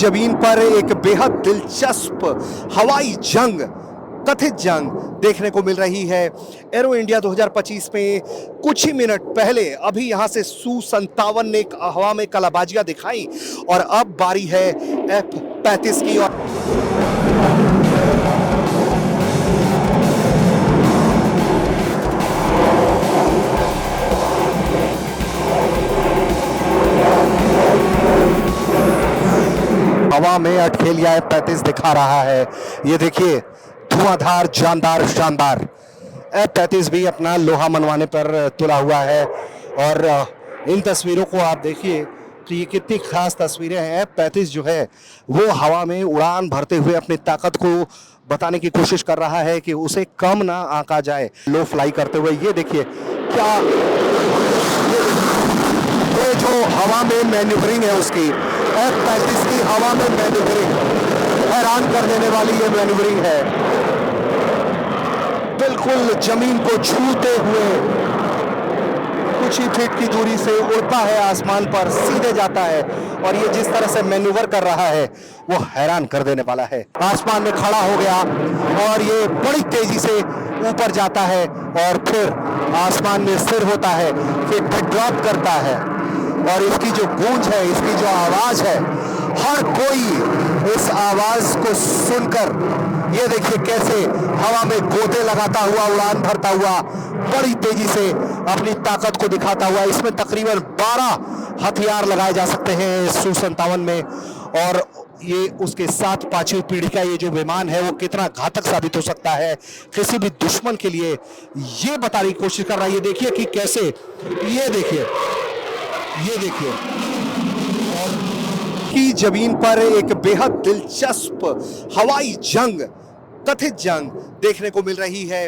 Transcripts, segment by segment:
जमीन पर एक बेहद दिलचस्प हवाई जंग, कथित जंग देखने को मिल रही है। एरो इंडिया 2025 में कुछ ही मिनट पहले अभी यहां से Su-57 ने हवा में कलाबाजियां दिखाई और अब बारी है F-35 की। और हवा में अटखेलिया F-35 दिखा रहा है। ये देखिए, धुआंधार, जानदार, शानदार F-35 भी अपना लोहा मनवाने पर तुला हुआ है। और इन तस्वीरों को आप देखिए कि ये कितनी खास तस्वीरें हैं। F-35 जो है वो हवा में उड़ान भरते हुए अपनी ताकत को बताने की कोशिश कर रहा है कि उसे कम ना आंका जाए। लो फ्लाई करते हुए ये देखिए क्या, ये जो हवा में मैन्यूवरिंग है उसकी, F-35 की हवा में मैन्यूवरिंग हैरान कर देने वाली ये मैन्यूवरिंग है। बिल्कुल जमीन को छूते हुए कुछ ही फीट की दूरी से उड़ता है आसमान पर, सीधे जाता है। और ये जिस तरह से मैन्यूवर कर रहा है वो हैरान कर देने वाला है। आसमान में खड़ा हो गया और ये बड़ी तेजी से ऊपर जाता है और फिर आसमान में स्थिर होता है, फिर ड्रॉप करता है। और इसकी जो गूंज है, इसकी जो आवाज है, हर कोई इस आवाज को सुनकर, ये देखिए कैसे हवा में गोते लगाता हुआ, उड़ान भरता हुआ, बड़ी तेजी से अपनी ताकत को दिखाता हुआ। इसमें तकरीबन 12 हथियार लगाए जा सकते हैं Su-57 में। और ये उसके साथ 5वीं पीढ़ी का ये जो विमान है वो कितना घातक साबित हो सकता है किसी भी दुश्मन के लिए, ये बताने की कोशिश कर रहा है। ये देखिए कि कैसे, ये देखिए की जमीन पर एक बेहद दिलचस्प हवाई जंग, कथित जंग देखने को मिल रही है।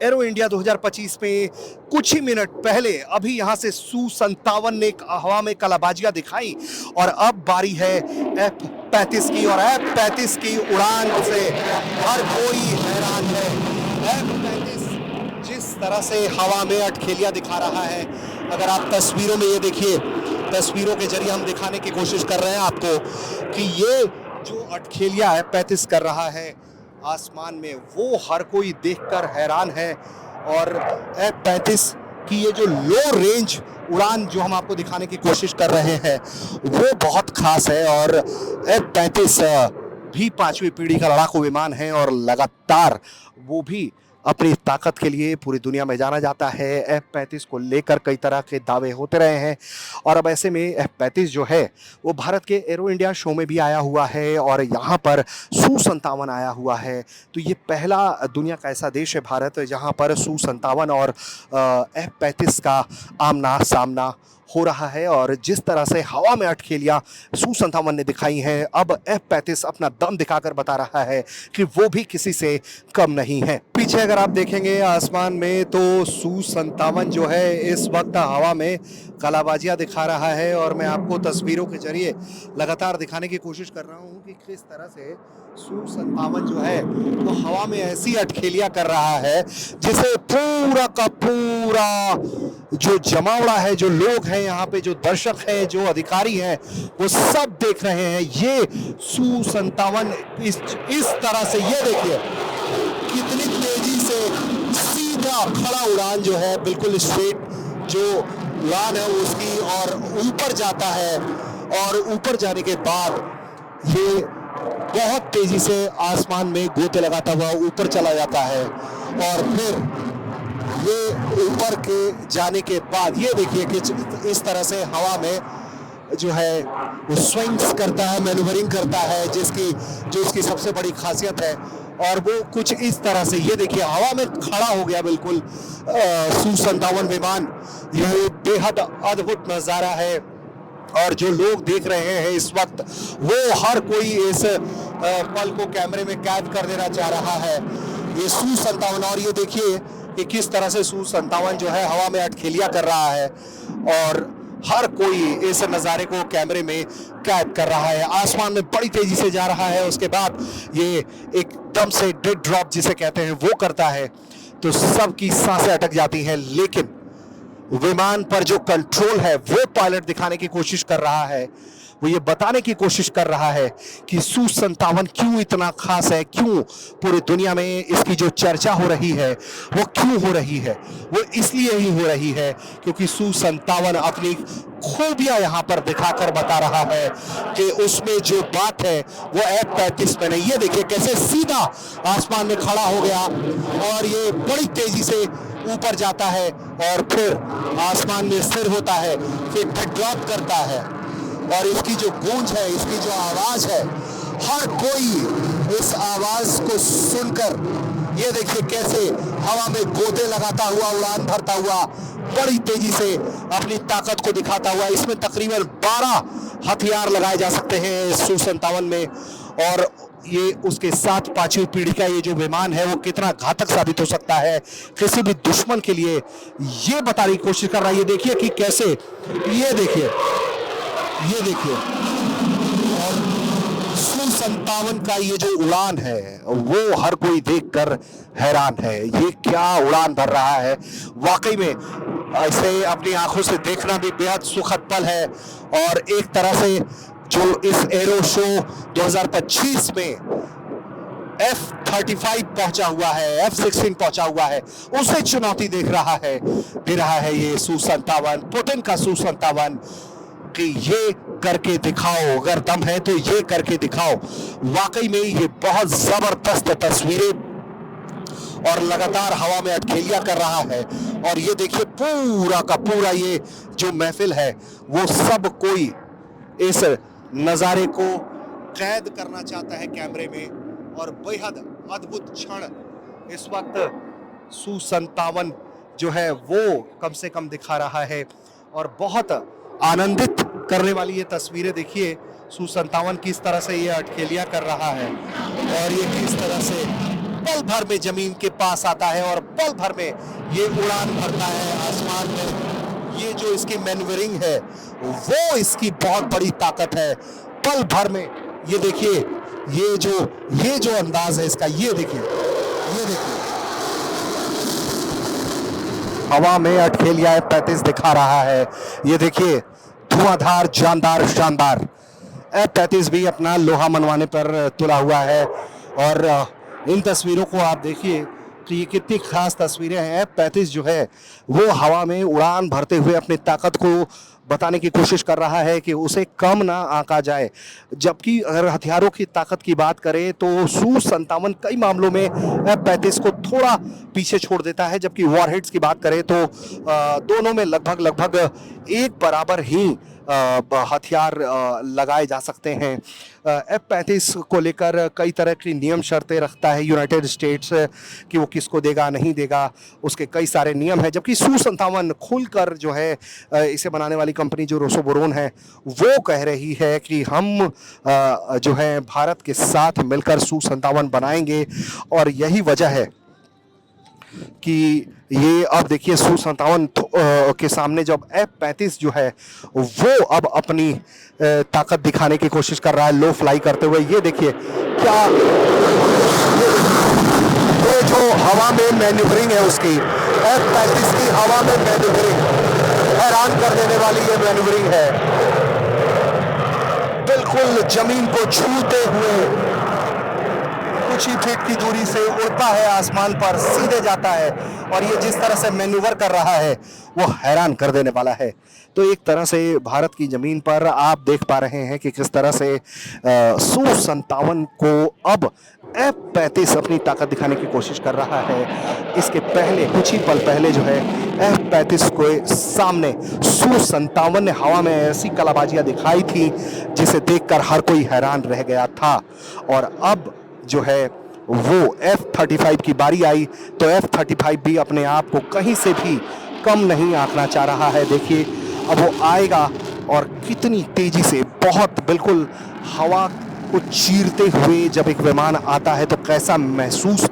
एरो इंडिया 2025 में कुछ ही मिनट पहले अभी यहां से Su-57 ने हवा में कलाबाजियां दिखाई और अब बारी है F-35 की। और F-35 की उड़ान से हर कोई हैरान है। F-35 जिस तरह से हवा में अटखेलियां दिखा रहा है, अगर आप तस्वीरों में ये देखिए, तस्वीरों के जरिए हम दिखाने की कोशिश कर रहे हैं आपको कि ये जो अटखेलिया F-35 कर रहा है आसमान में, वो हर कोई देखकर हैरान है। और F-35 की ये जो लो रेंज उड़ान जो हम आपको दिखाने की कोशिश कर रहे हैं वो बहुत खास है। और F-35 भी 5वीं पीढ़ी का लड़ाकू विमान है और लगातार वो भी अपनी ताकत के लिए पूरी दुनिया में जाना जाता है। F-35 को लेकर कई तरह के दावे होते रहे हैं और अब ऐसे में F-35 जो है वो भारत के एरो इंडिया शो में भी आया हुआ है और यहाँ पर Su-57 आया हुआ है। तो ये पहला दुनिया का ऐसा देश है भारत जहाँ पर Su-57 और F-35 का आमना सामना हो रहा है। और जिस तरह से हवा में अटखेलियां Su-57 ने दिखाई हैं, अब F-35 अपना दम दिखाकर बता रहा है कि वो भी किसी से कम नहीं है। पीछे अगर आप देखेंगे आसमान में तो Su-57 जो है इस वक्त हवा में कलाबाजियां दिखा रहा है। और मैं आपको तस्वीरों के जरिए लगातार दिखाने की कोशिश कर रहा हूं कि किस तरह से Su-57 जो है वो हवा में ऐसी अटखेलियां कर रहा है जिसे पूरा का पूरा जो जमावड़ा है, जो लोग हैं यहाँ पे, जो दर्शक हैं, जो अधिकारी हैं, वो सब देख रहे हैं। ये Su-57 इस तरह से, ये देखिए कितनी तेजी से सीधा खड़ा उड़ान जो है, बिल्कुल स्ट्रेट जो उड़ान है उसकी, और ऊपर जाता है। और ऊपर जाने के बाद ये बहुत तेजी से आसमान में गोते लगाता हुआ ऊपर चला जाता है। और फिर ये ऊपर के जाने के बाद ये देखिए कि इस तरह से हवा में जो है वो स्विंग्स करता है, मैन्यूवरिंग करता है, जो इसकी सबसे बड़ी खासियत है। और वो कुछ इस तरह से, ये देखिए हवा में खड़ा हो गया बिल्कुल Su-57 विमान। ये बेहद अद्भुत नज़ारा है और जो लोग देख रहे हैं इस वक्त, वो हर कोई इस पल को कैमरे में कैद कर देना चाह रहा है, ये Su-57। और ये देखिए कि किस तरह से Su-57 जो है हवा में अटखेलियां कर रहा है और हर कोई इस नज़ारे को कैमरे में कैद कर रहा है। आसमान में बड़ी तेजी से जा रहा है, उसके बाद ये एकदम से डेड ड्रॉप जिसे कहते हैं वो करता है, तो सबकी सांसें अटक जाती हैं। लेकिन विमान पर जो कंट्रोल है वो पायलट दिखाने की कोशिश कर रहा है वो ये बताने की कोशिश कर रहा है कि Su-57 क्यों इतना खास है, क्यों पूरी दुनिया में इसकी जो चर्चा हो रही है वो क्यों हो रही है। वो इसलिए ही हो रही है क्योंकि Su-57 अपनी खूबियां यहां पर दिखाकर बता रहा है कि उसमें जो बात है वो F-35 में नहीं। ये देखिए कैसे सीधा आसमान में खड़ा हो गया और ये बड़ी तेजी से ऊपर जाता है और फिर आसमान में स्थिर होता है, फिर ड्रॉप करता है और इसकी जो गूंज है, इसकी जो आवाज है, हर कोई इस आवाज को सुनकर ये देखिए कैसे हवा में गोते लगाता हुआ, उड़ान भरता हुआ, बड़ी तेजी से अपनी ताकत को दिखाता हुआ। इसमें तकरीबन 12 हथियार लगाए जा सकते हैं Su-57 में और ये उसके साथ 5वीं पीढ़ी का ये जो विमान है वो कितना घातक साबित हो सकता है किसी भी दुश्मन के लिए, ये बताने की कोशिश कर रहा है। ये देखिए कि कैसे, ये देखिए और Su-57 का ये जो उड़ान है वो हर कोई देखकर हैरान है। ये क्या उड़ान भर रहा है, वाकई में इसे अपनी आंखों से देखना भी बेहद सुखद पल है। और एक तरह से जो इस एरो शो 2025 में F-35 पहुंचा हुआ है, F-16 पहुंचा हुआ है, उसे चुनौती दे रहा है ये Su-57, पुतिन का Su-57 कि ये करके दिखाओ, अगर दम है तो ये करके दिखाओ। वाकई में ये बहुत जबरदस्त तस्वीरें और लगातार हवा में अटखेलियां कर रहा है। और ये देखिए पूरा का पूरा ये जो महफिल है वो सब कोई इस नज़ारे को कैद करना चाहता है कैमरे में। और बेहद अद्भुत क्षण इस वक्त Su-57 जो है वो कम से कम दिखा रहा है और बहुत आनंदित करने वाली ये तस्वीरें देखिए Su-57 किस तरह से ये अटखेलियां कर रहा है और ये किस तरह से पल भर में जमीन के पास आता है और पल भर में ये उड़ान भरता है आसमान में। ये जो इसकी मैन्यूवरिंग है वो इसकी बहुत बड़ी ताकत है। पल भर में ये देखिए ये जो अंदाज है इसका, ये देखिए हवा में अटखेलियां F-35 दिखा रहा है। ये देखिए धुआंधार, जानदार, शानदार F-35 भी अपना लोहा मनवाने पर तुला हुआ है। और इन तस्वीरों को आप देखिए कि ये कितनी खास तस्वीरें हैं। F-35 जो है वो हवा में उड़ान भरते हुए अपनी ताकत को बताने की कोशिश कर रहा है कि उसे कम ना आंका जाए। जबकि अगर हथियारों की ताकत की बात करें तो Su-57 कई मामलों में F-35 को थोड़ा पीछे छोड़ देता है, जबकि वॉरहेड्स की बात करें तो दोनों में लगभग एक बराबर ही हथियार लगाए जा सकते हैं। F-35 को लेकर कई तरह की नियम शर्तें रखता है यूनाइटेड स्टेट्स कि वो किसको देगा नहीं देगा, उसके कई सारे नियम हैं। जबकि Su-57 खुलकर जो है इसे बनाने वाली कंपनी जो रोसोबोरोन है वो कह रही है कि हम जो है भारत के साथ मिलकर Su-57 बनाएंगे। और यही वजह है कि ये अब देखिए Su-57 के सामने जब F-35 जो है वो अब अपनी ताकत दिखाने की कोशिश कर रहा है लो फ्लाई करते हुए। ये देखिए क्या ये जो हवा में मैन्यूवरिंग है उसकी, F-35 की हवा में मैन्यूवरिंग हैरान कर देने वाली ये मैन्यूवरिंग है। बिल्कुल जमीन को छूते हुए कुछ ही फीट की दूरी से उड़ता है आसमान पर, सीधे जाता है और ये जिस तरह से मैन्यूवर कर रहा है वो हैरान कर देने वाला है। तो एक तरह से भारत की ज़मीन पर आप देख पा रहे हैं कि किस तरह से Su-57 को अब F-35 अपनी ताकत दिखाने की कोशिश कर रहा है। इसके पहले कुछ ही पल पहले जो है F-35 के सामने Su-57 ने हवा में ऐसी कलाबाजियाँ दिखाई थी जिसे देखकर हर कोई हैरान रह गया था। और अब जो है वो F-35 की बारी आई तो F-35 भी अपने आप को कहीं से भी कम नहीं आंकना चाह रहा है। देखिए अब वो आएगा और कितनी तेजी से, बहुत बिल्कुल हवा को चीरते हुए जब एक विमान आता है तो कैसा महसूस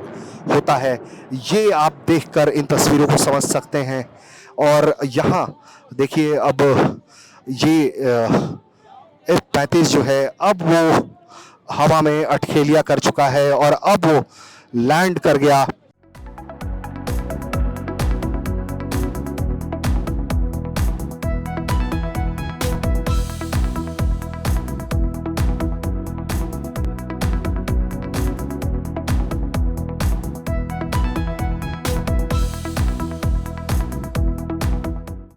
होता है ये आप देखकर इन तस्वीरों को समझ सकते हैं। और यहाँ देखिए अब ये F-35 जो है अब वो हवा में अटखेलियां कर चुका है और अब वो लैंड कर गया